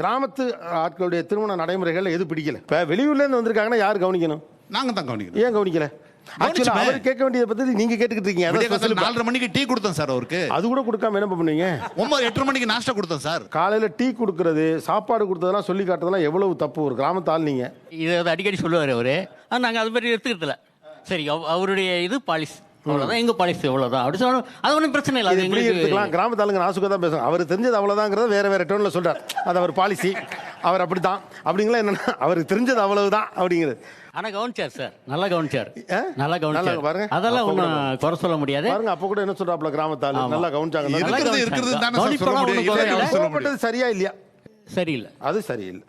கிராமத்து ஆட்களுடைய திருமண நடைமுறைகள் எது பிடிக்கல? இப்ப வெளியூர்ல இருந்து வந்திருக்காங்கன்னா யார் கவனிக்கணும்? நாங்க தான் கவனிக்கணும். ஏன் கவனிக்கல? ஆக்சுவலா அவர் கேட்க வேண்டியதை பத்தி நீங்க கேட்டுக்கிட்டு இருக்கீங்க. விடிய காலையில 4:30 மணிக்கு டீ கொடுத்தேன் சார் அவருக்கு. அது கூட கொடுக்காம என்ன பண்ணுவீங்க? 8:30 மணிக்கு நாஸ்டா கொடுத்தேன் சார். காலையில டீ கொடுக்கறது, சாப்பாடு கொடுத்ததெல்லாம் சொல்லி காட்டுறதெல்லாம் எவ்வளவு தப்பு? ஒரு கிராமத்து ஆள் நீங்க. இதை அடிக்கடி சொல்லுவார் அவரு. நாங்கள் அது மாதிரி எடுத்துக்கிறதுல சரி அவருடைய இது பாலிசி அவ்வளோதான், எங்க பாலிசி அவ்வளோதான் அப்படி சொல்லணும். அது ஒன்றும் பிரச்சனை இல்லை. அது எப்படி எடுத்துக்கலாம்? கிராமத்து ஆளுங்க நாசுக்கா தான் பேசுவாங்க. அவர் தெரிஞ்சது அவ்வளவுதாங்கிறத வேற வேற டோன்ல சொல்றாரு. அது அவர் பாலிசி, அவர் அப்படித்தான் அப்படிங்களா? என்னன்னா அவருக்கு தெரிஞ்சது அவ்வளவுதான் அப்படிங்கிறது. ஆனா கவனிச்சார் சார், நல்லா கவனிச்சார், நல்லா நல்லா கவனிச்சார் பாருங்க. அதெல்லாம் ஒன்றும் குறை சொல்ல முடியாது. பாருங்க, அப்ப கூட என்ன சொல்றாப்ல கிராமத்து ஆளு நல்லா கவனிச்சாங்க. இருக்கிறது தானே சார் சொல்ல முடியும். கோவப்பட்டது சரியா இல்லையா? சரியில்லை. அது சரியில்லை.